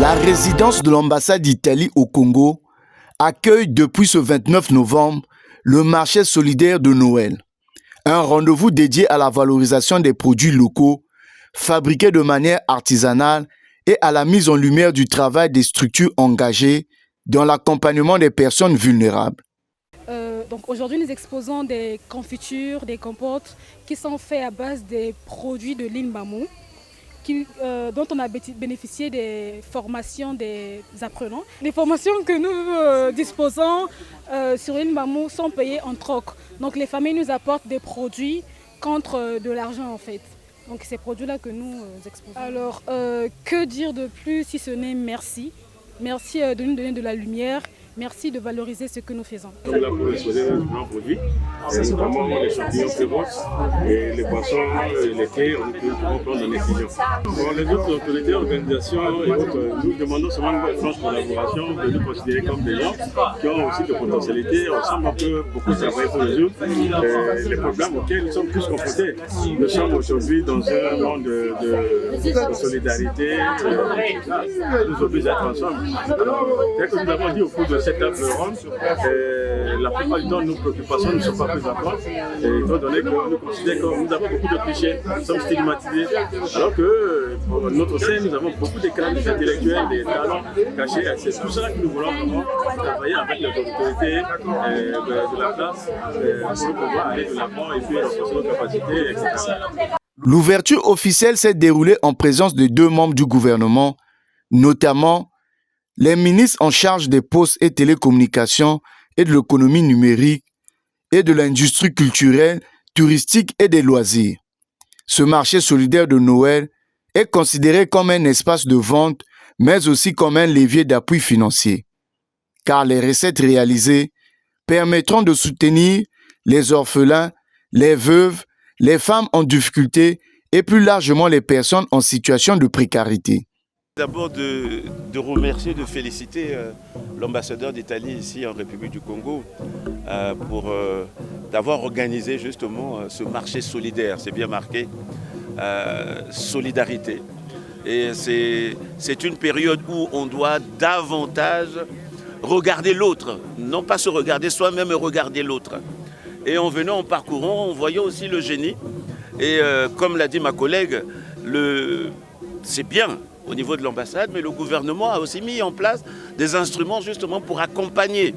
La résidence de l'ambassade d'Italie au Congo accueille depuis ce 29 novembre le marché solidaire de Noël, un rendez-vous dédié à la valorisation des produits locaux fabriqués de manière artisanale et à la mise en lumière du travail des structures engagées dans l'accompagnement des personnes vulnérables. Donc aujourd'hui, nous exposons des confitures, des compotes qui sont faits à base des produits de l'île Mamou, dont on a bénéficié des formations des apprenants. Les formations que nous disposons sur l'île Mamou sont payées en troc. Donc les familles nous apportent des produits contre de l'argent en fait. Donc ces produits-là que nous exposons. Alors que dire de plus si ce n'est merci. Merci de nous donner de la lumière. Merci de valoriser ce que nous faisons. Nous là pour exposer nos différents produits, notamment les champignons prévost et les boissons, les thés, on peut prendre en décision. Pour les autres autorités, organisations et autres, nous demandons seulement une franche collaboration, de nous considérer comme des gens qui ont aussi de potentialités. On semble un peu beaucoup travailler pour résoudre les problèmes auxquels nous sommes tous confrontés. Nous sommes aujourd'hui dans un monde de solidarité, nous oblige à être ensemble. C'est que nous avons dit au cours de cette table ronde, la plupart du temps, nos préoccupations ne sont pas prises en compte, étant donné que nous considérons que nous avons beaucoup de clichés, nous sommes stigmatisés, alors que pour notre sein, nous avons beaucoup d'écrans intellectuels, des talents cachés. C'est tout ça que nous voulons vraiment travailler avec les autorités de la place pour pouvoir aller de l'avant et puis renforcer nos capacités, etc. L'ouverture officielle s'est déroulée en présence de 2 membres du gouvernement, notamment les ministres en charge des postes et télécommunications et de l'économie numérique et de l'industrie culturelle, touristique et des loisirs. Ce marché solidaire de Noël est considéré comme un espace de vente, mais aussi comme un levier d'appui financier, car les recettes réalisées permettront de soutenir les orphelins, les veuves, les femmes en difficulté et plus largement les personnes en situation de précarité. D'abord de remercier, de féliciter l'ambassadeur d'Italie ici en République du Congo pour d'avoir organisé justement ce marché solidaire, c'est bien marqué, solidarité. Et c'est une période où on doit davantage regarder l'autre, non pas se regarder soi-même, mais regarder l'autre. Et en venant, en parcourant, en voyant aussi le génie. Et comme l'a dit ma collègue, c'est bien au niveau de l'ambassade, mais le gouvernement a aussi mis en place des instruments justement pour accompagner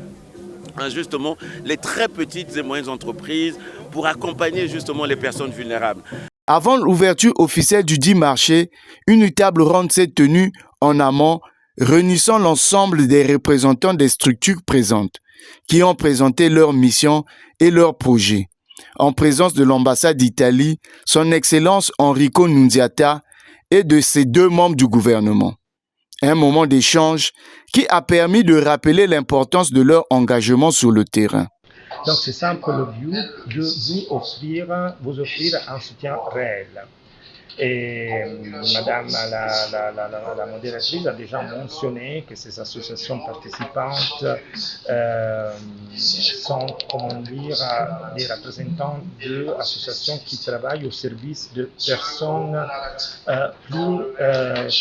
justement les très petites et moyennes entreprises, pour accompagner justement les personnes vulnérables. Avant l'ouverture officielle du dit marché, une table ronde s'est tenue en amont, réunissant l'ensemble des représentants des structures présentes, qui ont présenté leurs missions et leurs projets. En présence de l'ambassade d'Italie, son Excellence Enrico Nunziata, et de ces 2 membres du gouvernement. Un moment d'échange qui a permis de rappeler l'importance de leur engagement sur le terrain. Donc c'est ça pour le but de vous offrir un soutien réel. Et Madame la modératrice a déjà mentionné que ces associations participantes sont, comment dire, des représentants d'associations qui travaillent au service de personnes plus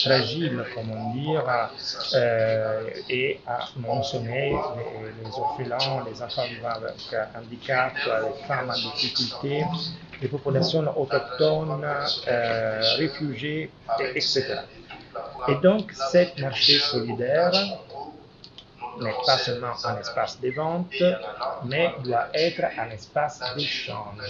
fragiles, comment dire, et a mentionné les orphelins, les enfants vivant avec handicap, les femmes en difficulté, les populations autochtones, réfugiés, etc. Et donc, ce marché solidaire n'est pas seulement un espace de vente, mais doit être un espace d'échange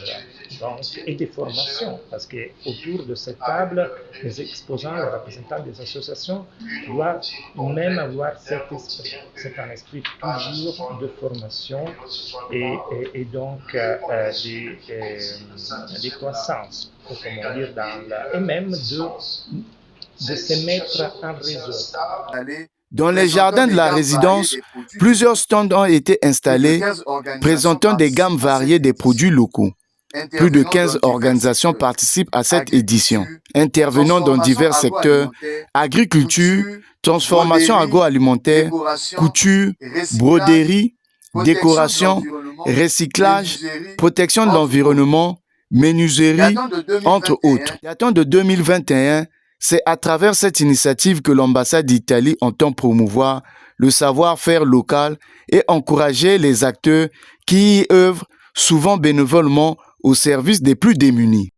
et de formation, parce qu'autour de cette table, les exposants, les représentants des associations doivent même avoir cet esprit. C'est un esprit toujours de formation et donc de croissance, comment dire, et même de se mettre en réseau. Dans les jardins de la résidence, plusieurs stands ont été installés présentant des gammes variées des produits locaux. Plus de 15 organisations participent à cette édition, intervenant dans divers secteurs: agriculture, transformation agroalimentaire, couture, broderie, décoration, recyclage, protection de l'environnement, menuiserie, entre autres. Datant de 2021, C'est à travers cette initiative que l'ambassade d'Italie entend promouvoir le savoir-faire local et encourager les acteurs qui y œuvrent souvent bénévolement au service des plus démunis.